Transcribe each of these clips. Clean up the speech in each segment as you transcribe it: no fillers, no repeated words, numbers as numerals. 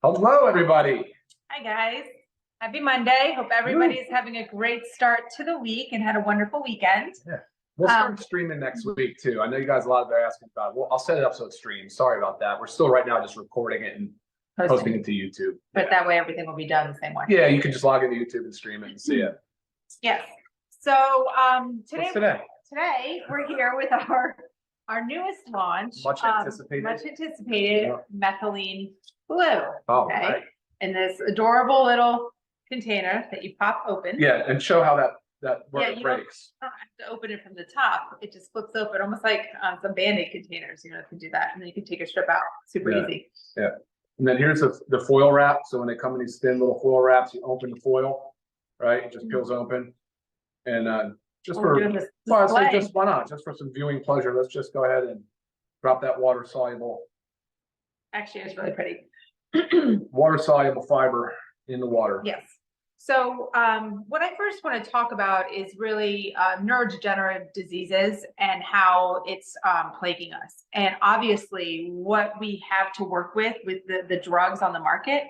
Hello, everybody. Hi, guys. Happy Monday. Hope everybody's having a great start to the week and had a wonderful weekend. Yeah. We'll start streaming next week, too. I know you guys a lot are asking about it. Well, I'll set it up so it streams. Sorry about that. We're still right now just recording it and posting it to YouTube. But that way everything will be done the same way. Yeah, you can just log into YouTube and stream it and see it. Yes. So today we're here with our newest launch. Much anticipated. Yeah. Methylene Blue. Oh, okay. Right. In this adorable little container that you pop open. Yeah, and show how that breaks. You don't have to open it from the top. It just flips open, almost like some Band-Aid containers. You can do that, and then you can take a strip out. Super easy. Yeah. And then here's the foil wrap. So when they come in these thin little foil wraps, you open the foil, right? It just peels open. And just for why not? Just for some viewing pleasure, let's just go ahead and drop that water soluble. Actually, it's really pretty. Water soluble fiber in the water. Yes. So what I first want to talk about is really neurodegenerative diseases and how it's plaguing us. And obviously what we have to work with the drugs on the market,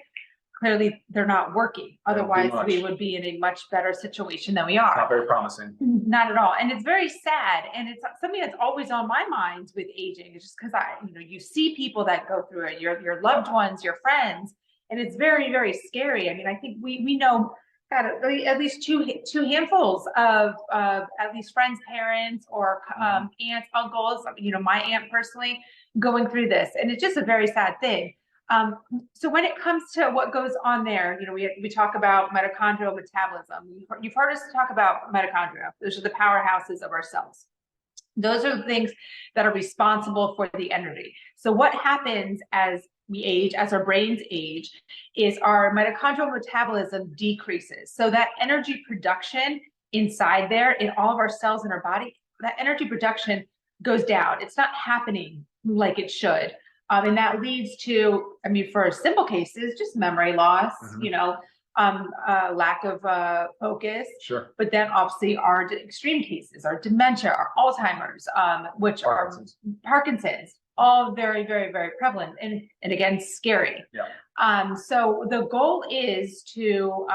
clearly they're not working. Otherwise we would be in a much better situation than we are. Not very promising. Not at all. And it's very sad. And it's something that's always on my mind with aging. It's just because you see people that go through it, your loved ones, your friends, and it's very, very scary. I mean, I think we know at least two handfuls of at least friends, parents, or aunts, uncles, my aunt personally going through this. And it's just a very sad thing. So when it comes to what goes on there, we talk about mitochondrial metabolism. You've heard us talk about mitochondria. Those are the powerhouses of our cells. Those are the things that are responsible for the energy. So what happens as we age, as our brains age, is our mitochondrial metabolism decreases. So that energy production inside there in all of our cells in our body, that energy production goes down. It's not happening like it should. And that leads to, for simple cases, just memory loss, lack of focus. Sure. But then obviously our extreme cases, our dementia, our Alzheimer's, which Parkinson's, all very, very, very prevalent and again, scary. Yeah. So the goal is to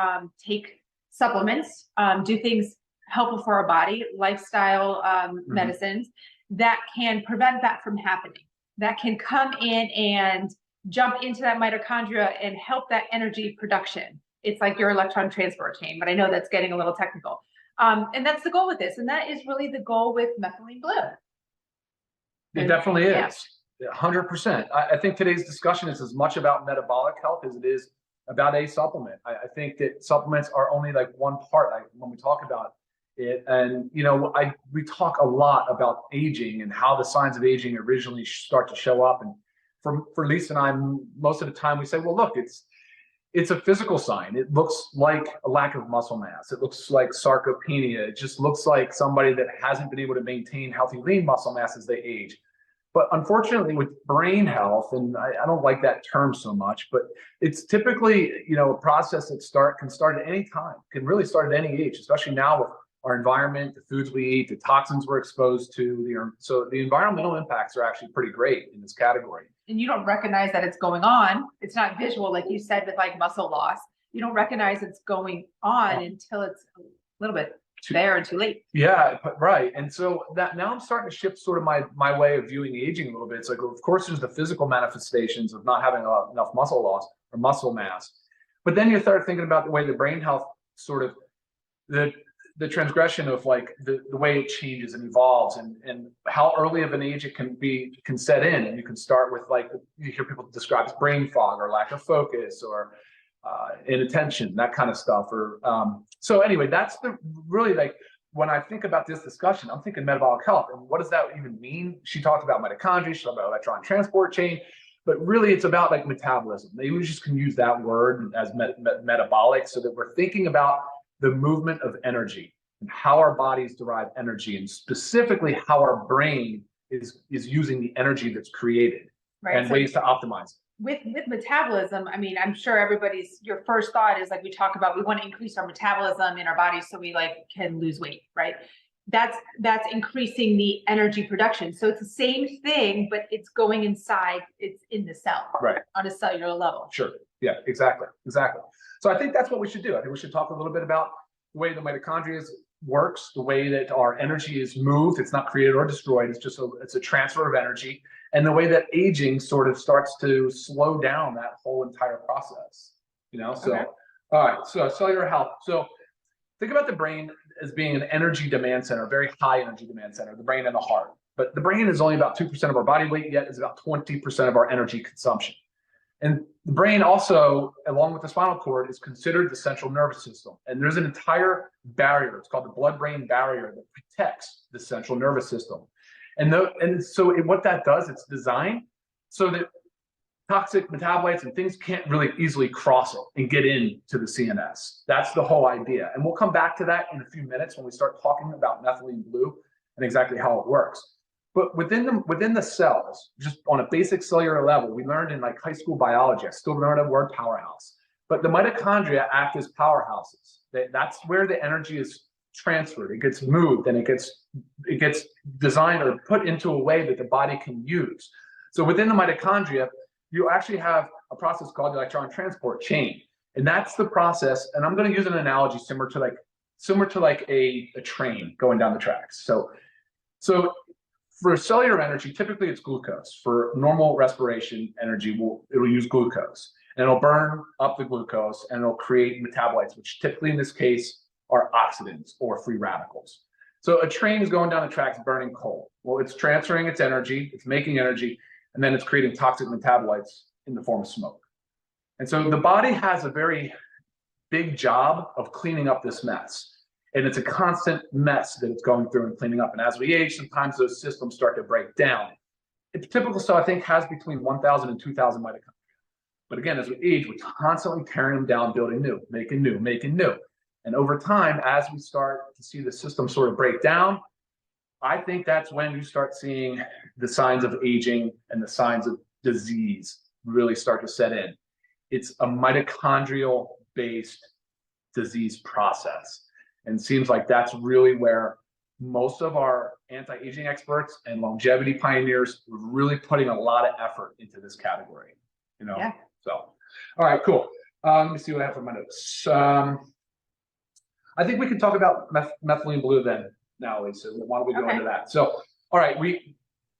take supplements, do things helpful for our body, lifestyle medicines that can prevent that from happening. That can come in and jump into that mitochondria and help that energy production. It's like your electron transport chain, but I know that's getting a little technical. And that's the goal with this. And that is really the goal with Methylene Blue. It definitely is. 100%. I think today's discussion is as much about metabolic health as it is about a supplement. I think that supplements are only like one part when we talk about it. And, we talk a lot about aging and how the signs of aging originally start to show up. And for Lisa and I, most of the time we say, well, look, it's a physical sign. It looks like a lack of muscle mass. It looks like sarcopenia. It just looks like somebody that hasn't been able to maintain healthy lean muscle mass as they age. But unfortunately with brain health, and I don't like that term so much, but it's typically, a process that can start at any time, can really start at any age, especially now with our environment, the foods we eat, the toxins we're exposed to. So the environmental impacts are actually pretty great in this category. And you don't recognize that it's going on. It's not visual, like you said, with like muscle loss. You don't recognize it's going on until it's a little bit there and too late. Yeah, right. And so that now I'm starting to shift sort of my way of viewing aging a little bit. It's like, of course, there's the physical manifestations of not having enough muscle loss or muscle mass. But then you start thinking about the way the brain health sort of the transgression of like the way it changes and evolves and how early of an age it can set in. And you can start with like, you hear people describe as brain fog or lack of focus or inattention, that kind of stuff. So anyway, that's really like, when I think about this discussion, I'm thinking metabolic health. And what does that even mean? She talked about mitochondria, she talked about electron transport chain, but really it's about like metabolism. Maybe we just can use that word as metabolic, so that we're thinking about the movement of energy and how our bodies derive energy, and specifically how our brain is using the energy that's created, and ways to optimize. With metabolism, I'm sure your first thought is like we talk about, we want to increase our metabolism in our bodies so we can lose weight, right? that's increasing the energy production. So it's the same thing, but it's going inside, it's in the cell, right, on a cellular level. sure, yeah, exactly. So I think that's what we should do. I think we should talk a little bit about the way the mitochondria works, the way that our energy is moved. It's not created or destroyed. It's a transfer of energy, and the way that aging sort of starts to slow down that whole entire process. So Okay. all right, so cellular health. So think about the brain as being an energy demand center, a very high energy demand center, the brain and the heart. But the brain is only about 2% of our body weight, yet is about 20% of our energy consumption. And the brain also, along with the spinal cord, is considered the central nervous system. And there's an entire barrier, it's called the blood-brain barrier, that protects the central nervous system. And so what that does, it's designed so that toxic metabolites and things can't really easily cross it and get into the CNS. That's the whole idea. And we'll come back to that in a few minutes when we start talking about methylene blue and exactly how it works. But within the cells, just on a basic cellular level, we learned in like high school biology, I still learned the word powerhouse, but the mitochondria act as powerhouses. That's where the energy is transferred. It gets moved and it gets designed or put into a way that the body can use. So within the mitochondria, you actually have a process called the electron transport chain. And that's the process. And I'm going to use an analogy similar to like a train going down the tracks. So for cellular energy, typically it's glucose. For normal respiration energy, it'll use glucose. And it'll burn up the glucose and it'll create metabolites, which typically in this case are oxidants or free radicals. So a train is going down the tracks burning coal. Well, it's transferring its energy, it's making energy, and then it's creating toxic metabolites in the form of smoke. And so the body has a very big job of cleaning up this mess. And it's a constant mess that it's going through and cleaning up. And as we age, sometimes those systems start to break down. A typical cell, I think, has between 1,000 and 2,000 mitochondria. But again, as we age, we're constantly tearing them down, building new, making new, making new. And over time, as we start to see the system sort of break down, I think that's when you start seeing the signs of aging and the signs of disease really start to set in. It's a mitochondrial-based disease process. And it seems like that's really where most of our anti-aging experts and longevity pioneers are really putting a lot of effort into this category. Yeah. So, all right, cool. Let me see what I have for my notes. I think we can talk about methylene blue then. Now, Lisa, why don't we go into that? So, all right,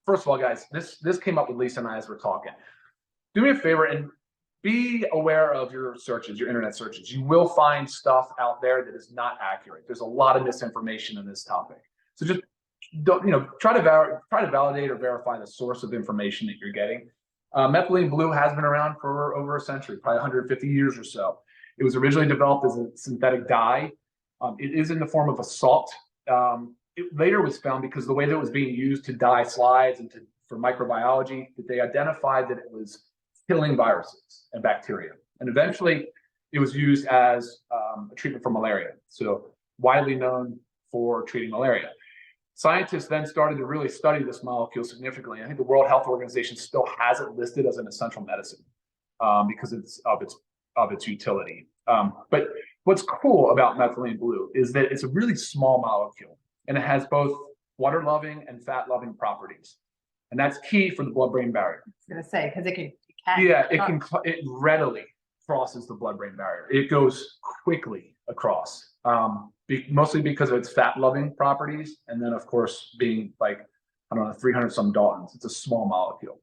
first of all, guys, this came up with Lisa and I as we're talking. Do me a favor and be aware of your searches, your internet searches. You will find stuff out there that is not accurate. There's a lot of misinformation in this topic. So just don't, try to validate or verify the source of information that you're getting. Methylene blue has been around for over a century, probably 150 years or so. It was originally developed as a synthetic dye. It is in the form of a salt. It later was found, because the way that it was being used to dye slides and for microbiology, that they identified that it was killing viruses and bacteria. And eventually it was used as a treatment for malaria. So widely known for treating malaria. Scientists then started to really study this molecule significantly. I think the World Health Organization still has it listed as an essential medicine because of its utility. But what's cool about methylene blue is that it's a really small molecule, and it has both water-loving and fat-loving properties. And that's key for the blood-brain barrier. I was going to say, because it readily crosses the blood-brain barrier. It goes quickly across, mostly because of its fat-loving properties, and then of course being like, 300 some Daltons. It's a small molecule,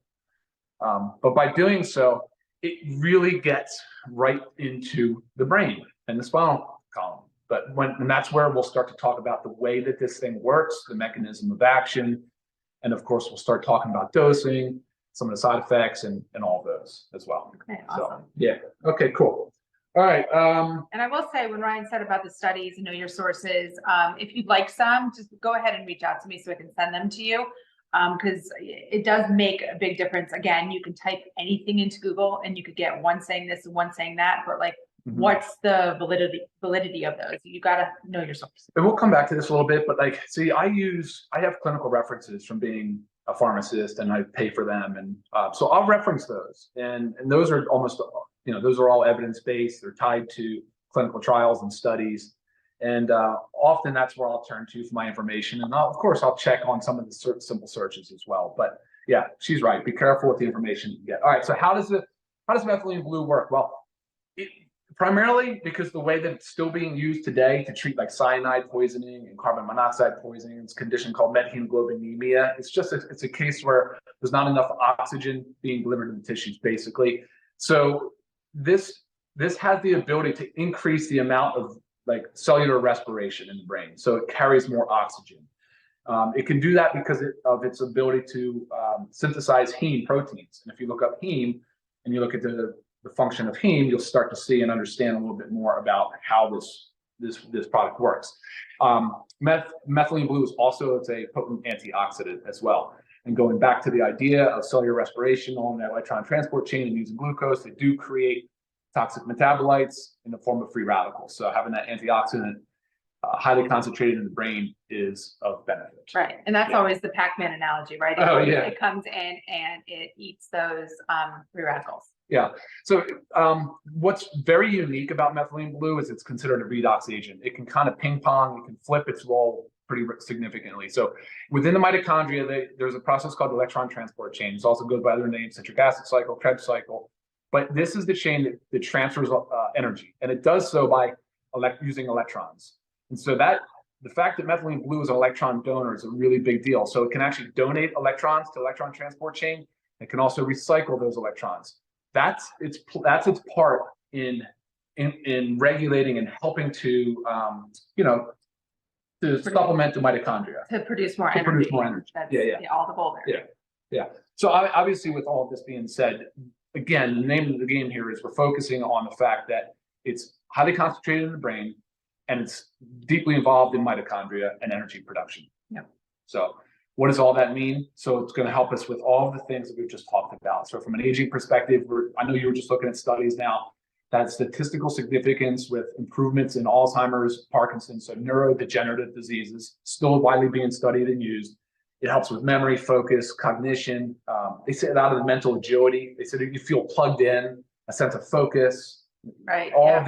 but by doing so, it really gets right into the brain and the spinal column. And that's where we'll start to talk about the way that this thing works, the mechanism of action, and of course we'll start talking about dosing, some of the side effects, and all of those as well. Okay, awesome. So, yeah. Okay, cool. All right. And I will say, when Ryan said about the studies, your sources, if you'd like some, just go ahead and reach out to me so I can send them to you. Because it does make a big difference. Again, you can type anything into Google and you could get one saying this and one saying that, but what's the validity of those? You got to know your sources. And we'll come back to this a little bit, but see, I have clinical references from being a pharmacist, and I pay for them. And so I'll reference those, and those are almost, those are all evidence-based. They're tied to clinical trials and studies. And often that's where I'll turn to for my information. And of course, I'll check on some of the simple searches as well. But yeah, she's right. Be careful with the information you get. All right. So how does methylene blue work? Well, primarily because the way that it's still being used today to treat like cyanide poisoning and carbon monoxide poisoning, it's a condition called methemoglobinemia. It's a case where there's not enough oxygen being delivered to the tissues, basically. So this has the ability to increase the amount of like cellular respiration in the brain, so it carries more oxygen. It can do that because of its ability to synthesize heme proteins. And if you look up heme and you look at the function of heme, you'll start to see and understand a little bit more about how this product works. Methylene blue is also a potent antioxidant as well. And going back to the idea of cellular respiration on that electron transport chain and using glucose, they do create toxic metabolites in the form of free radicals. So having that antioxidant highly concentrated in the brain is of benefit. Right. And that's always the Pac-Man analogy, right? It comes in and it eats those free radicals. Yeah. So what's very unique about methylene blue is it's considered a redox agent. It can kind of ping pong, it can flip its role pretty significantly. So within the mitochondria, there's a process called electron transport chain. It also goes by other names, citric acid cycle, Krebs cycle. But this is the chain that transfers energy, and it does so by using electrons. And so the fact that methylene blue is an electron donor is a really big deal. So it can actually donate electrons to electron transport chain. It can also recycle those electrons. That's its part in regulating and helping to to supplement the mitochondria to produce more energy. That's, all the bolder. Yeah. So obviously, with all of this being said, again, the name of the game here is we're focusing on the fact that it's highly concentrated in the brain and it's deeply involved in mitochondria and energy production. Yeah. So what does all that mean? So it's going to help us with all of the things that we've just talked about. So from an aging perspective, I know you were just looking at studies now that statistical significance with improvements in Alzheimer's, Parkinson's, so neurodegenerative diseases, still widely being studied and used. It helps with memory, focus, cognition. They say it out of the mental agility. They said you feel plugged in, a sense of focus. Right. All of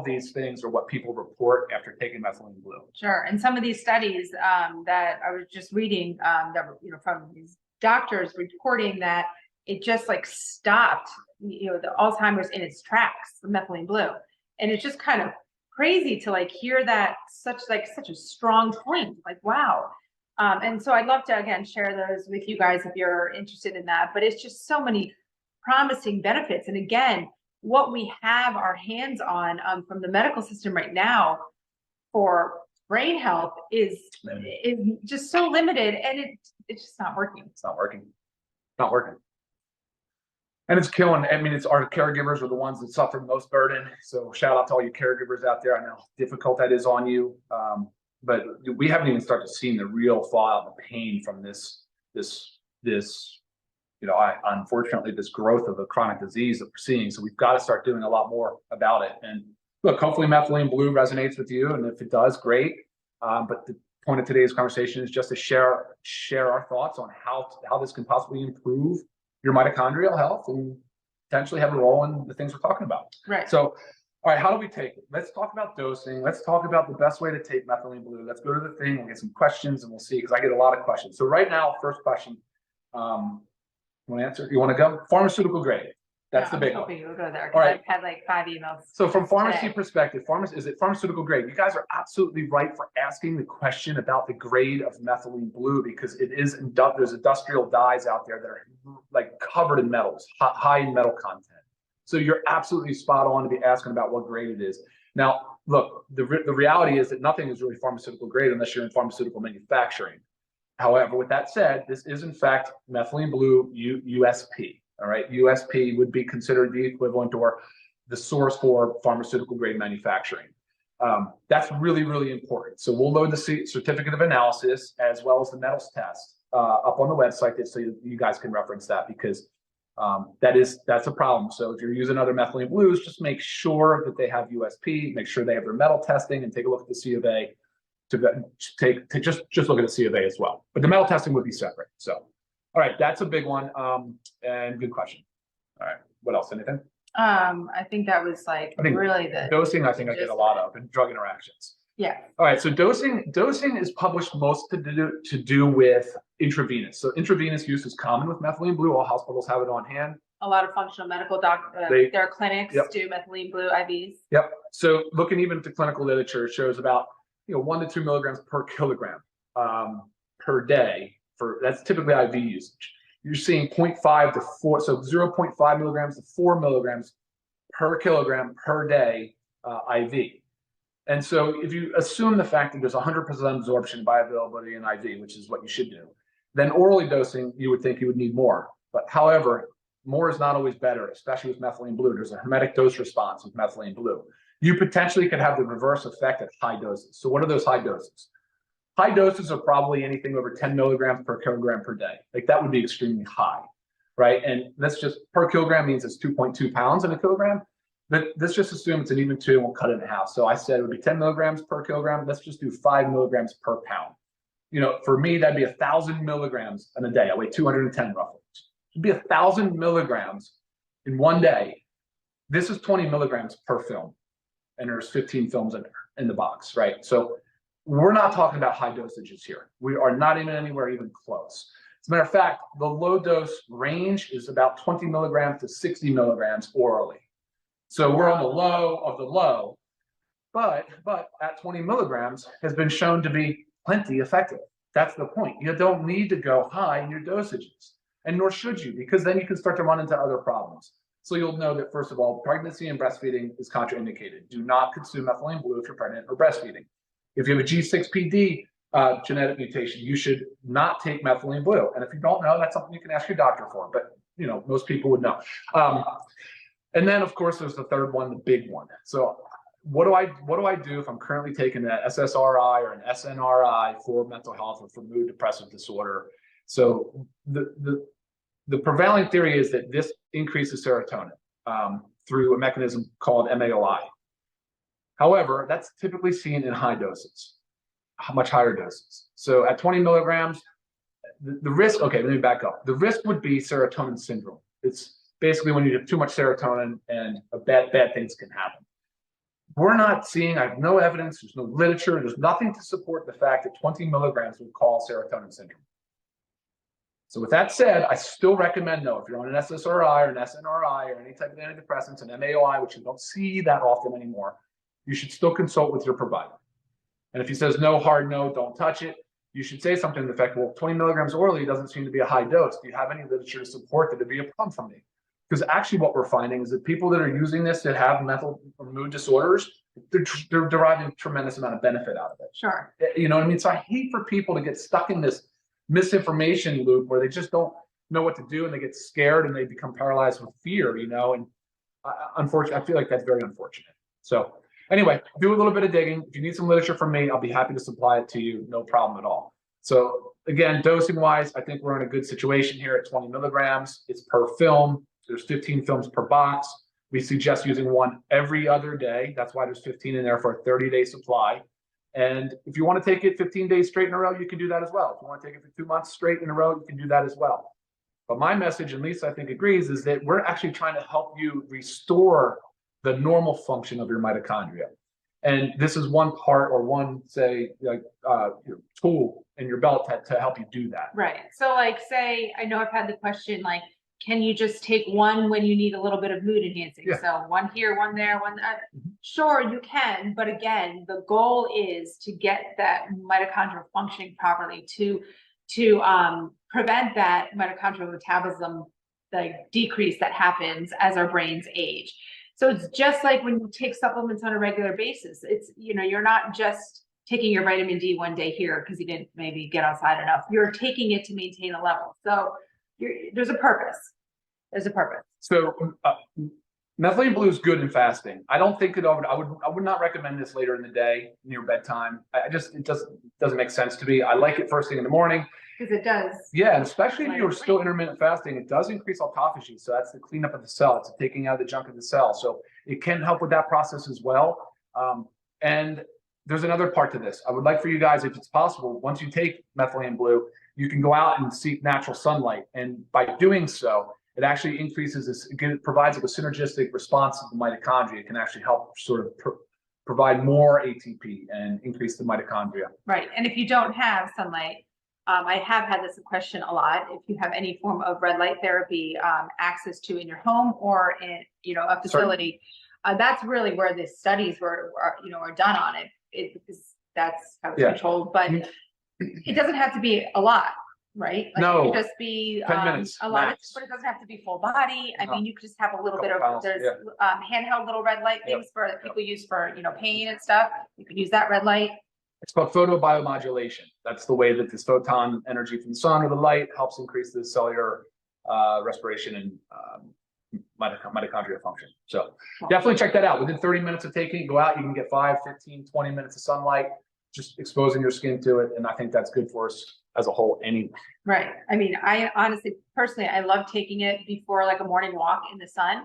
these things are what people report after taking methylene blue. Sure. And some of these studies that I was just reading that were, from these doctors reporting that it just like stopped, the Alzheimer's in its tracks, the methylene blue. And it's just kind of crazy to like hear that such a strong point. Like, wow. And so I'd love to, again, share those with you guys if you're interested in that. But it's just so many promising benefits. And again, what we have our hands on from the medical system right now for brain health is just so limited, and it's just not working. It's not working. Not working. And it's killing. I mean, it's our caregivers are the ones that suffer the most burden. So shout out to all you caregivers out there. I know how difficult that is on you. But we haven't even started seeing the real fallout, the pain from this, unfortunately, this growth of a chronic disease that we're seeing. So we've got to start doing a lot more about it. And look, hopefully methylene blue resonates with you. And if it does, great. But the point of today's conversation is just to share our thoughts on how this can possibly improve your mitochondrial health and potentially have a role in the things we're talking about. Right. So, all right, how do we take it? Let's talk about dosing. Let's talk about the best way to take methylene blue. Let's go to the thing. We'll get some questions and we'll see, because I get a lot of questions. So right now, first question, you want to answer? You want to go? Pharmaceutical grade. That's the big one. You'll go there. All right. I've had like 5 emails. So from pharmacy perspective, is it pharmaceutical grade? You guys are absolutely right for asking the question about the grade of methylene blue, because it is there's industrial dyes out there that are like covered in metals, high in metal content. So you're absolutely spot on to be asking about what grade it is. Now, look, the reality is that nothing is really pharmaceutical grade unless you're in pharmaceutical manufacturing. However, with that said, this is in fact methylene blue USP. All right, USP would be considered the equivalent or the source for pharmaceutical grade manufacturing. That's really, really important. So we'll load the certificate of analysis as well as the metals test up on the website so you guys can reference that, because that's a problem. So if you're using other methylene blues, just make sure that they have USP, make sure they have their metal testing, and take a look at the C of A to just look at the C of A as well. But the metal testing would be separate. So, all right, that's a big one. And good question. All right, what else? Anything? I think that was really the dosing. I think I get a lot of, and drug interactions. Yeah. All right. So dosing is published most to do with intravenous. So intravenous use is common with methylene blue. All hospitals have it on hand. A lot of functional medical their clinics do methylene blue IVs. Yep. So looking even at the clinical literature shows about 1 to 2 milligrams per kilogram per day. That's typically IV usage. You're seeing 0.5 to 4, so 0.5 milligrams to 4 milligrams per kilogram per day IV. And so if you assume the fact that there's 100% absorption bioavailability in IV, which is what you should do, then orally dosing, you would think you would need more. But however, more is not always better, especially with methylene blue. There's a hermetic dose response with methylene blue. You potentially could have the reverse effect at high doses. So what are those high doses? High doses are probably anything over 10 milligrams per kilogram per day. Like that would be extremely high, right? And that's just per kilogram means it's 2.2 pounds in a kilogram. But let's just assume it's an even 2 and we'll cut it in half. So I said it would be 10 milligrams per kilogram. Let's just do 5 milligrams per pound. For me, that'd be 1,000 milligrams in a day. I weigh 210 roughly. It'd be 1,000 milligrams in one day. This is 20 milligrams per film. And there's 15 films in the box, right? So we're not talking about high dosages here. We are not even anywhere even close. As a matter of fact, the low dose range is about 20 milligrams to 60 milligrams orally. So we're on the low of the low, but at 20 milligrams has been shown to be plenty effective. That's the point. You don't need to go high in your dosages, and nor should you, because then you can start to run into other problems. So you'll know that, first of all, pregnancy and breastfeeding is contraindicated. Do not consume methylene blue if you're pregnant or breastfeeding. If you have a G6PD genetic mutation, you should not take methylene blue. And if you don't know, that's something you can ask your doctor for, but most people would know. And then, of course, there's the third one, the big one. So what do I do if I'm currently taking an SSRI or an SNRI for mental health or for mood depressive disorder? So the prevailing theory is that this increases serotonin through a mechanism called MAOI. However, that's typically seen in high doses, much higher doses. So at 20 milligrams, the risk, okay, let me back up. The risk would be serotonin syndrome. It's basically when you have too much serotonin and bad things can happen. We're not seeing, I have no evidence, there's no literature, there's nothing to support the fact that 20 milligrams would cause serotonin syndrome. So with that said, I still recommend, no, if you're on an SSRI or an SNRI or any type of antidepressants, an MAOI, which you don't see that often anymore, you should still consult with your provider. And if he says no, hard no, don't touch it, you should say something to the effect, well, 20 milligrams orally doesn't seem to be a high dose. Do you have any literature to support that it'd be a problem for me? Because actually what we're finding is that people that are using this that have mental or mood disorders, they're deriving a tremendous amount of benefit out of it. Sure. You know what I mean? So I hate for people to get stuck in this misinformation loop where they just don't know what to do and they get scared and they become paralyzed with fear, and unfortunately, I feel like that's very unfortunate. So anyway, do a little bit of digging. If you need some literature from me, I'll be happy to supply it to you. No problem at all. So again, dosing wise, I think we're in a good situation here at 20 milligrams. It's per film. There's 15 films per box. We suggest using one every other day. That's why there's 15 in there for a 30-day supply. And if you want to take it 15 days straight in a row, you can do that as well. If you want to take it for 2 months straight in a row, you can do that as well. But my message, and Lisa, I think, agrees, is that we're actually trying to help you restore the normal function of your mitochondria. And this is one part or one, say, tool in your belt to help you do that. Right. So say, I know I've had the question, can you just take one when you need a little bit of mood enhancing? Yeah. So one here, one there, one there. Mm-hmm. Sure, you can. But again, the goal is to get that mitochondrial functioning properly to prevent that mitochondrial metabolism, decrease that happens as our brains age. So it's just like when you take supplements on a regular basis. It's, you're not just taking your vitamin D one day here because you didn't maybe get outside enough. You're taking it to maintain a level. So there's a purpose. There's a purpose. So methylene blue is good in fasting. I don't think I would not recommend this later in the day near bedtime. It doesn't make sense to me. I like it first thing in the morning. Because it does. Yeah, and especially if you're still intermittent fasting, it does increase autophagy. So that's the cleanup of the cell. It's taking out the junk of the cell. So it can help with that process as well. And there's another part to this. I would like for you guys, if it's possible, once you take methylene blue, you can go out and seek natural sunlight. And by doing so, it actually increases this, it provides a synergistic response to the mitochondria. It can actually help sort of provide more ATP and increase the mitochondria. Right. And if you don't have sunlight, I have had this question a lot. If you have any form of red light therapy access to in your home or in, a facility, that's really where the studies are done on it, because that's how it's controlled. But it doesn't have to be a lot, right? Like No. it could just be 10 minutes, a lot, max. but it doesn't have to be full body. I mean, you could just have a little bit of, Pounds, there's handheld little red light things for that people use for, pain and stuff. You could use that red light. It's called photobiomodulation. That's the way that this photon energy from the sun or the light helps increase the cellular respiration and mitochondrial function. So definitely check that out. Within 30 minutes of taking it, go out, you can get 5, 15, 20 minutes of sunlight, just exposing your skin to it. And I think that's good for us as a whole anyway. Right. I mean, I honestly, personally, I love taking it before like a morning walk in the sun.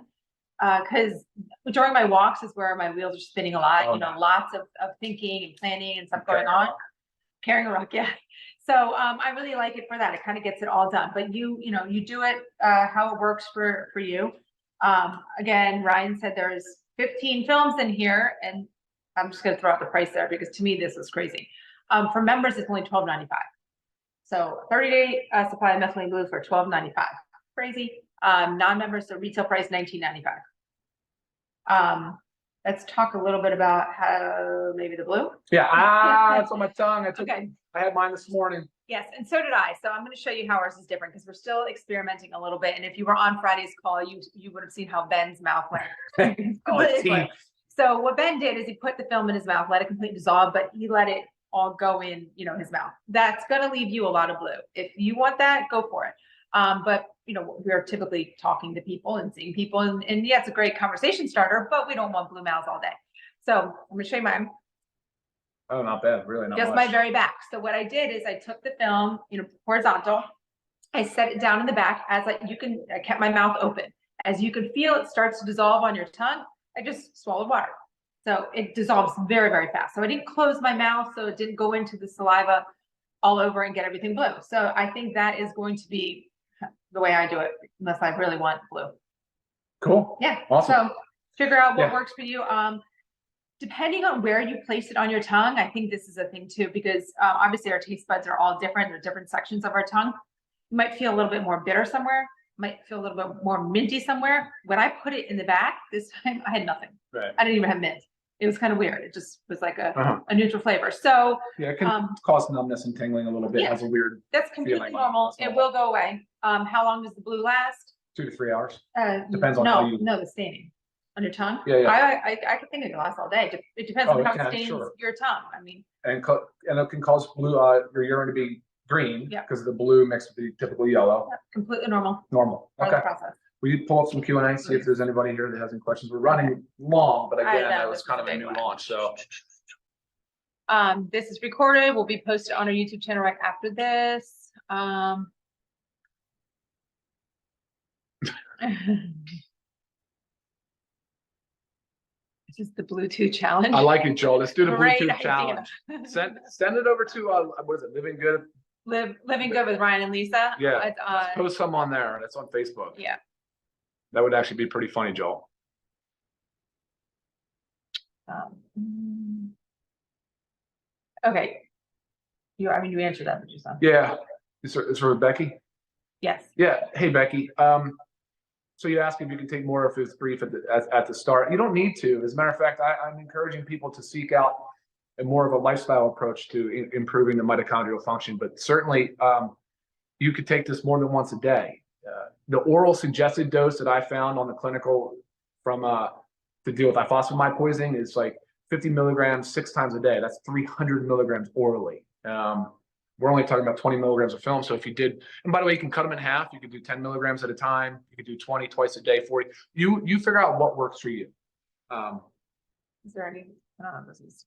Because during my walks is where my wheels are spinning a lot, lots of thinking and planning and stuff going on. Carrying a rock, yeah. So I really like it for that. It kind of gets it all done. But you do it how it works for you. Again, Ryan said there's 15 films in here, and I'm just going to throw out the price there because to me this is crazy. For members, it's only $12.95. So 30-day supply of methylene blue for $12.95. Crazy. Non-members, the retail price $19.95. Let's talk a little bit about how maybe the blue. Yeah, it's on my tongue. I had mine this morning. Yes, and so did I. So I'm going to show you how ours is different because we're still experimenting a little bit. And if you were on Friday's call, you would have seen how Ben's mouth went. So what Ben did is he put the film in his mouth, let it completely dissolve, but he let it all go in, his mouth. That's going to leave you a lot of blue. If you want that, go for it. But we're typically talking to people and seeing people, and yeah, it's a great conversation starter, but we don't want blue mouths all day. So I'm going to show you mine. Oh, not bad. Really not Just much. my very back. So what I did is I took the film, horizontal. I set it down in the back I kept my mouth open. As you can feel, it starts to dissolve on your tongue. I just swallowed water. So it dissolves very, very fast. So I didn't close my mouth, so it didn't go into the saliva all over and get everything blue. So I think that is going to be the way I do it, unless I really want blue. Cool. Yeah. Awesome. So figure out what works for you. Depending on where you place it on your tongue, I think this is a thing too, because obviously our taste buds are all different. There are different sections of our tongue. You might feel a little bit more bitter somewhere, might feel a little bit more minty somewhere. When I put it in the back this time, I had nothing. Right. I didn't even have mint. It was kind of weird. It just was like a neutral flavor. So yeah, it can cause numbness and tingling a little bit. Has a weird. That's completely normal. It will go away. How long does the blue last? 2 to 3 hours. Depends on how you. No, the staining on your tongue. Yeah. I could think it can last all day. It depends on how it stains your tongue. I mean. And it can cause blue your urine to be green because of the blue mixed with the typical yellow. Completely normal. Normal. Okay. Will you pull up some Q&A, see if there's anybody here that has any questions? We're running long, but again, that was kind of a new launch. So this is recorded. Will be posted on our YouTube channel right after this. This is the Bluetooth challenge. I like it, Joel. Let's do the Great Bluetooth idea. challenge. Send it over to what is it? Living Good. Living Good with Ryan and Lisa. Yeah. Let's post some on there. That's on Facebook. Yeah. That would actually be pretty funny, Joel. Okay. You answered that, but you said. Yeah. It's for Becky? Yes. Yeah. Hey, Becky. So you asked if you can take more of his brief at the start. You don't need to. As a matter of fact, I'm encouraging people to seek out a more of a lifestyle approach to improving the mitochondrial function. But certainly, you could take this more than once a day. The oral suggested dose that I found on the clinical to deal with ifosfamide poisoning is like 50 milligrams 6 times a day. That's 300 milligrams orally. We're only talking about 20 milligrams of film. So if you did, and by the way, you can cut them in half. You could do 10 milligrams at a time. You could do 20 twice a day, 40. You figure out what works for you. Is there any? I don't know. This is.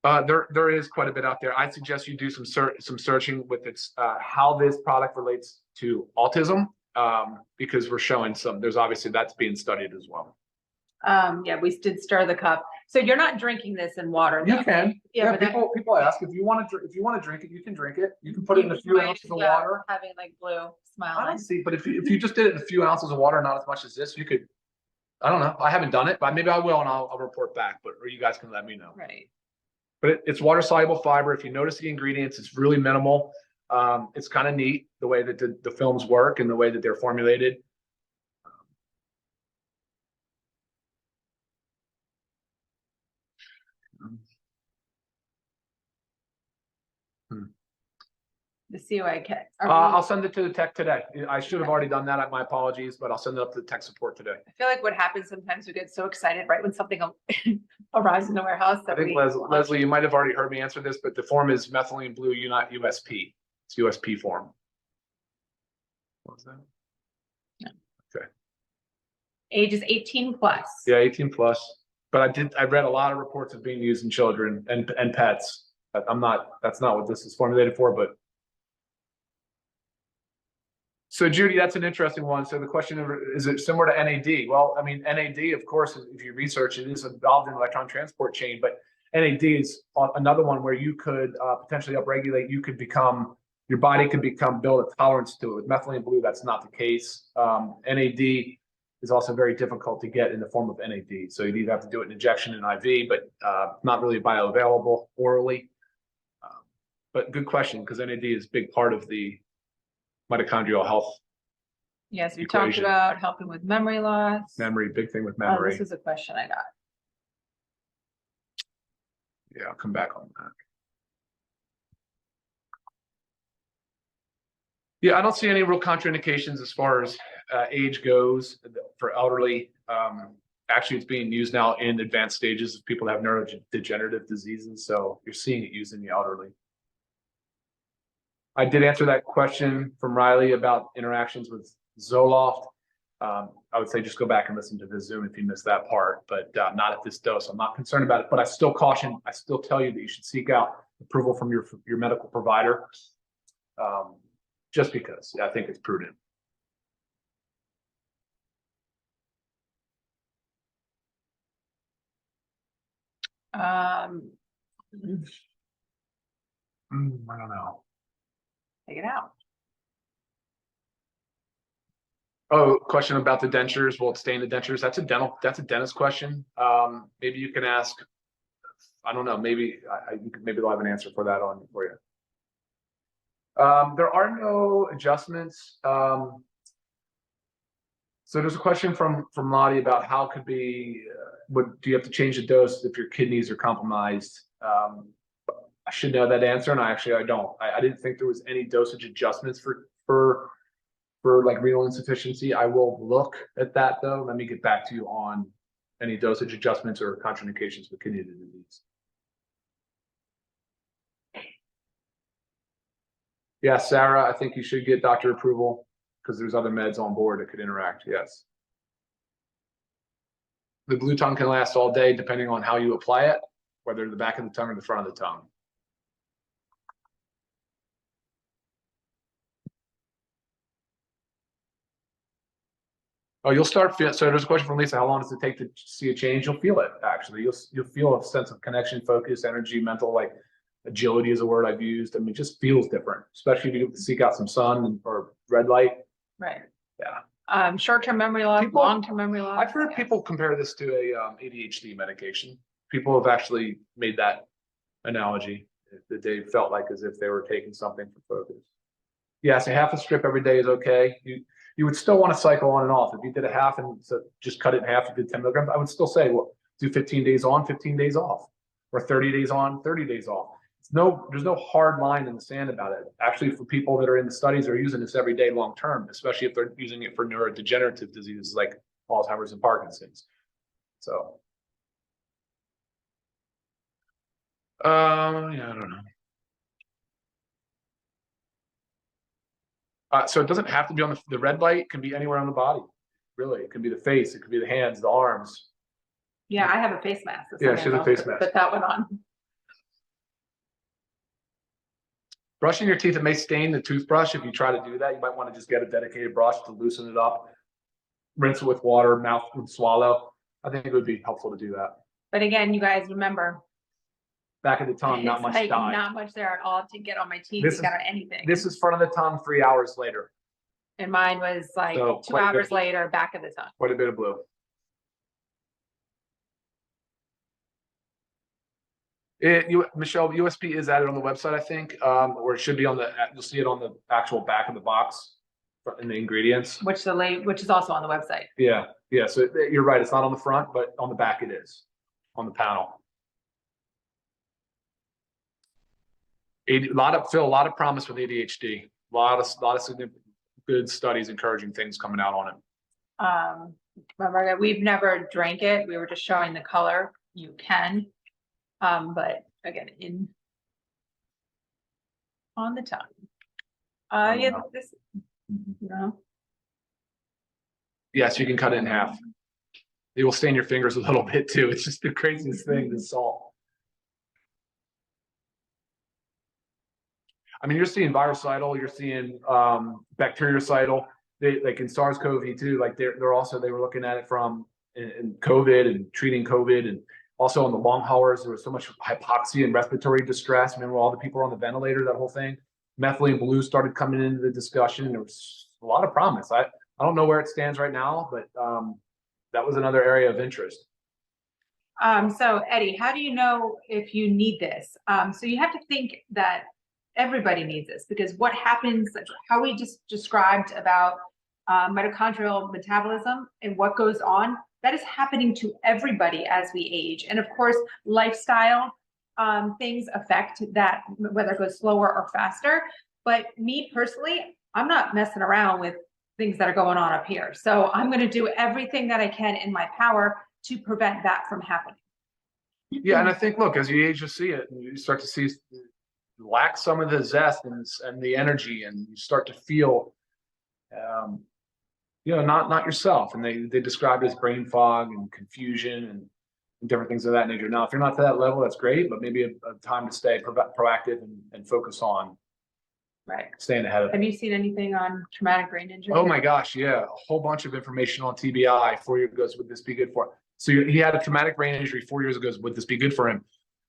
There is quite a bit out there. I suggest you do some searching with how this product relates to autism, because we're showing there's obviously that's being studied as well. Yeah, we did stir the cup. So you're not drinking this in water. You can. Yeah, people ask if you want to drink it, you can drink it. You can put it in a few ounces of water. Having like blue smile. I don't see, but if you just did it in a few ounces of water, not as much as this, you could I don't know. I haven't done it, but maybe I will, and I'll report back. But or you guys can let me know. Right. But it's water soluble fiber. If you notice the ingredients, it's really minimal. It's kind of neat the way that the films work and the way that they're formulated. The COA kit. I'll send it to the tech today. I should have already done that. My apologies, but I'll send it up to the tech support today. I feel like what happens sometimes we get so excited right when something arrives in the warehouse I that think Leslie, you might have already heard me answer this, but the form is methylene blue, not USP. It's USP form. What was that? No. Okay. Age is 18 plus. Yeah, 18 plus. But I read a lot of reports of being used in children and pets. That's not what this is formulated for, but. So Judy, that's an interesting one. So the question is it similar to NAD? Well, I mean, NAD, of course, if you research, it is involved in the electron transport chain, but NAD is another one where you could potentially upregulate. Your body could build a tolerance to it. With methylene blue, that's not the case. NAD is also very difficult to get in the form of NAD. So you'd either have to do it in injection and IV, but not really bioavailable orally. But good question, because NAD is a big part of the mitochondrial health. Yes, we talked about helping with memory loss. Memory, big thing with memory. This is a question I got. Yeah, I'll come back on that. Yeah, I don't see any real contraindications as far as age goes for elderly. Actually, it's being used now in advanced stages of people that have neurodegenerative diseases. So you're seeing it used in the elderly. I did answer that question from Riley about interactions with Zoloft. I would say just go back and listen to the Zoom if you missed that part, but not at this dose. I'm not concerned about it, but I still tell you that you should seek out approval from your medical provider, just because I think it's prudent. I don't know. Take it out. Oh, question about the dentures. Will it stay in the dentures? That's a dentist question. Maybe you can ask. I don't know. Maybe they'll have an answer for that for you. There are no adjustments. So there's a question from Lottie about how could be. Do you have to change the dose if your kidneys are compromised? I should know that answer, and I don't. I didn't think there was any dosage adjustments for like renal insufficiency. I will look at that though. Let me get back to you on any dosage adjustments or contraindications with kidney disease. Yeah, Sarah, I think you should get doctor approval because there's other meds on board that could interact. Yes. The blue tongue can last all day depending on how you apply it, whether the back of the tongue or the front of the tongue. Oh, you'll start feel. So there's a question from Lisa. How long does it take to see a change? You'll feel it actually. You'll feel a sense of connection, focus, energy, mental, like agility is a word I've used. I mean, it just feels different, especially if you seek out some sun or red light. Right. Yeah. Short-term memory loss, long-term memory loss. I've heard people compare this to a ADHD medication. People have actually made that analogy that they felt like as if they were taking something for focus. Yeah, so half a strip every day is okay. You would still want to cycle on and off. If you did a half and so just cut it in half, you did 10 milligrams, I would still say, well, do 15 days on, 15 days off, or 30 days on, 30 days off. There's no hard line in the sand about it. Actually, for people that are in the studies that are using this every day long term, especially if they're using it for neurodegenerative diseases like Alzheimer's and Parkinson's. So, yeah, I don't know. So it doesn't have to be on the red light. Can be anywhere on the body. Really, it can be the face. It could be the hands, the arms. Yeah, I have a face mask. Yeah, she has a face mask. Put that one on. Brushing your teeth, it may stain the toothbrush. If you try to do that, you might want to just get a dedicated brush to loosen it up. Rinse it with water, mouth would swallow. I think it would be helpful to do that. But again, you guys remember. Back of the tongue, not much dye. Not much there at all to get on my teeth, to get on anything. This is front of the tongue 3 hours later. And mine was like 2 hours later, back of the tongue. Quite a bit of blue. Michelle, USP is added on the website, I think, or it should be on the. You'll see it on the actual back of the box in the ingredients. Which is also on the website. Yeah. So you're right. It's not on the front, but on the back it is, on the panel. A lot of promise with ADHD. A lot of significant good studies encouraging things coming out on it. Remember, we've never drank it. We were just showing the color. You can, but again, on the tongue. This, no. Yes, you can cut it in half. It will stain your fingers a little bit too. It's just the craziest thing, the salt. I mean, you're seeing virucidal, you're seeing bactericidal. Like in SARS-CoV-2, like they were looking at it from in COVID and treating COVID, and also on the long haulers, there was so much hypoxia and respiratory distress. Remember all the people on the ventilator, that whole thing. Methylene blue started coming into the discussion. There was a lot of promise. I don't know where it stands right now, but that was another area of interest. So Eddie, how do you know if you need this? So you have to think that everybody needs this, because what happens, how we just described about mitochondrial metabolism and what goes on, that is happening to everybody as we age. And of course, lifestyle things affect that, whether it goes slower or faster. But me personally, I'm not messing around with things that are going on up here. So I'm going to do everything that I can in my power to prevent that from happening. Yeah, and I think, look, as you age, you see it, and you start to see lack some of the zest and the energy, and you start to feel, not yourself. And they describe it as brain fog and confusion and different things of that nature. Now, if you're not to that level, that's great, but maybe a time to stay proactive and focus on staying ahead of it. Have you seen anything on traumatic brain injury? Oh my gosh, yeah, a whole bunch of information on TBI. 4 years ago, would this be good for him? So he had a traumatic brain injury 4 years ago. Would this be good for him?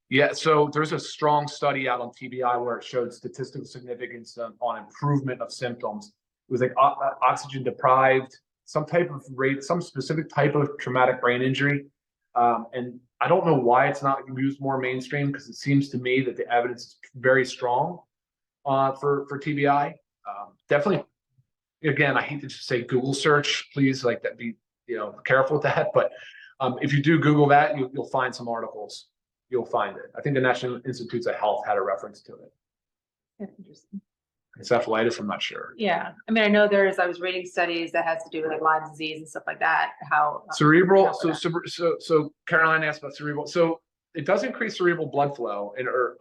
Yeah, so there's a strong study out on TBI where it showed statistical significance on improvement of symptoms. It was like oxygen deprived, some specific type of traumatic brain injury. And I don't know why it's not used more mainstream, because it seems to me that the evidence is very strong for TBI. Definitely, again, I hate to just say Google search, please, like that, be careful with that. But if you do Google that, you'll find some articles. You'll find it. I think the National Institutes of Health had a reference to it. That's interesting. Encephalitis, I'm not sure. Yeah, I mean, I know I was reading studies that has to do with like Lyme disease and stuff like that. How cerebral. So Caroline asked about cerebral. So it does increase cerebral blood flow or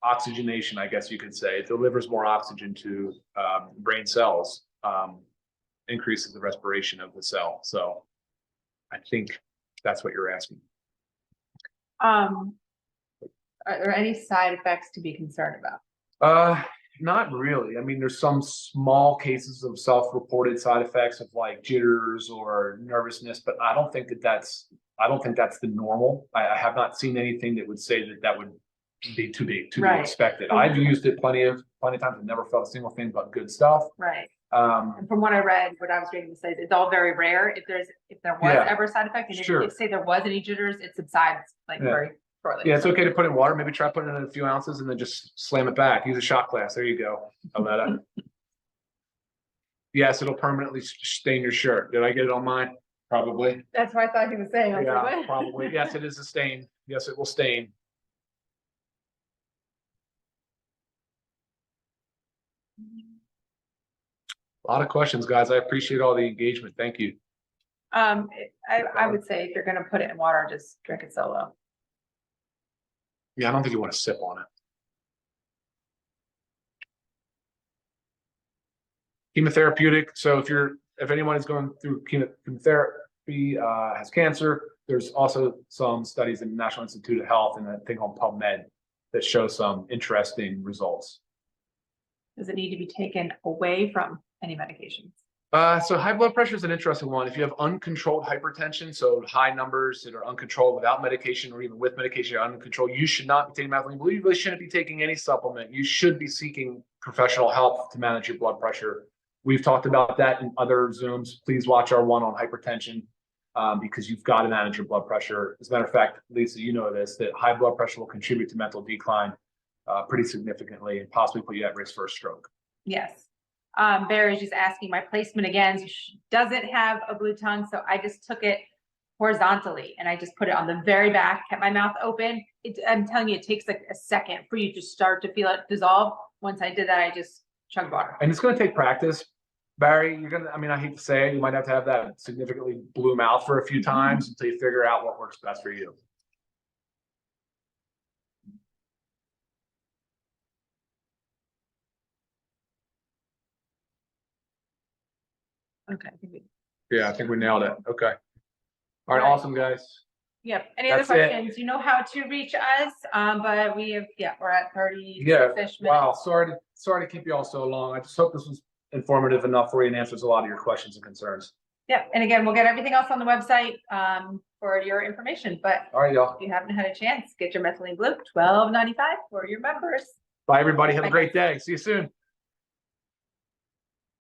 oxygenation, I guess you could say. It delivers more oxygen to brain cells, increases the respiration of the cell. So I think that's what you're asking. Are there any side effects to be concerned about? Not really. I mean, there's some small cases of self-reported side effects of like jitters or nervousness, but I don't think that's the normal. I have not seen anything that would say that would be to be expected. I've used it plenty of times and never felt a single thing but good stuff. Right. And from what I read, what I was reading to say, it's all very rare. If there was ever a side effect, and if say there was any jitters, it subsides very shortly. Yeah, it's okay to put in water. Maybe try putting in a few ounces and then just slam it back. Use a shot glass. There you go, Aletta. Yes, it'll permanently stain your shirt. Did I get it on mine? Probably. That's what I thought he was saying. Probably. Yes, it is a stain. Yes, it will stain. A lot of questions, guys. I appreciate all the engagement. Thank you. I would say if you're going to put it in water, just drink it solo. Yeah, I don't think you want to sip on it. Chemotherapeutic. So if anyone is going through chemotherapy, has cancer, there's also some studies in the National Institute of Health and a thing called PubMed that show some interesting results. Does it need to be taken away from any medications? So high blood pressure is an interesting one. If you have uncontrolled hypertension, so high numbers that are uncontrolled without medication or even with medication you're uncontrolled, you should not be taking methylene blue. You really shouldn't be taking any supplement. You should be seeking professional help to manage your blood pressure. We've talked about that in other Zooms. Please watch our one on hypertension. because you've got to manage your blood pressure. As a matter of fact, Lisa, you know this, that high blood pressure will contribute to mental decline pretty significantly and possibly put you at risk for a stroke. Yes. Barry's just asking my placement again. So she doesn't have a blue tongue, so I just took it horizontally and I just put it on the very back, kept my mouth open. I'm telling you, it takes like a second for you to start to feel it dissolve. Once I did that, I just chugged water. And it's going to take practice, Barry. You're gonna, I mean, I hate to say it, you might have to have that significantly blue mouth for a few times until you figure out what works best for you. Okay. Yeah, I think we nailed it. Okay. All right, All right. awesome, guys. Yep. Any That's other it. questions? You know how to reach us. But we have, we're at 30 Yeah. minutes. Wow. Sorry to keep you all so long. I just hope this was informative enough for you and answers a lot of your questions and concerns. Yep. And again, we'll get everything else on the website for your information. But All right, y'all. if you haven't had a chance, get your Methylene Blue, $12.95 for your members. Bye, everybody. Have a Bye. great day. See you soon.